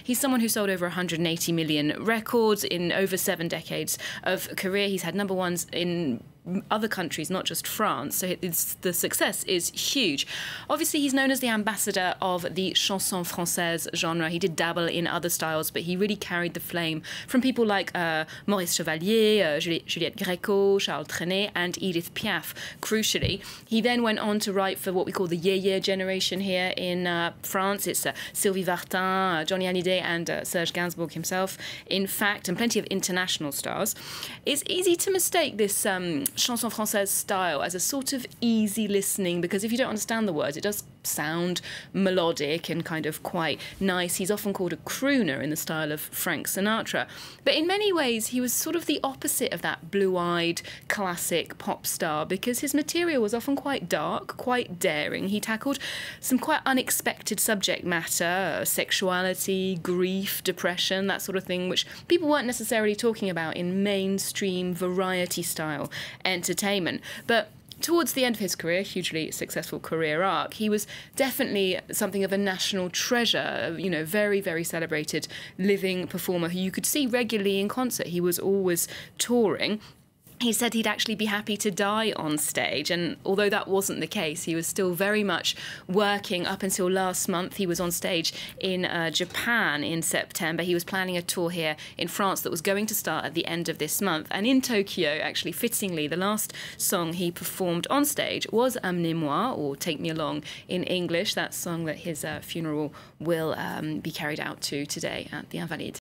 He's someone who sold over 180 million records in over 7 decades of career. He's had number ones in other countries, not just France, so the success is huge. Obviously, he's known as the ambassador of the chanson française genre. He did dabble in other styles, but he really carried the flame from people like Maurice Chevalier, Juliette Gréco, Charles Trenet, and Edith Piaf, crucially. He then went on to write for what we call the yé-yé generation here in France. It's Sylvie Vartan, Johnny Hallyday, and Serge Gainsbourg himself, in fact, and plenty of international stars. It's easy to mistake this chanson française style as a sort of easy listening, because if you don't understand the words, it does sound melodic and kind of quite nice. He's often called a crooner in the style of Frank Sinatra. But in many ways, he was sort of the opposite of that blue-eyed classic pop star, because his material was often quite dark, quite daring. He tackled some quite unexpected subject matter, sexuality, grief, depression, that sort of thing, which people weren't necessarily talking about in mainstream variety style entertainment. But towards the end of his career, hugely successful career arc, he was definitely something of a national treasure, you know, very, very celebrated living performer who you could see regularly in concert. He was always touring. He said he'd actually be happy to die on stage, and although that wasn't the case, he was still very much working. Up until last month, he was on stage in Japan in September. He was planning a tour here in France that was going to start at the end of this month. And in Tokyo, actually, fittingly, the last song he performed on stage was Amenez-moi, or Take Me Along in English, that song that his funeral will be carried out to today at the Invalides.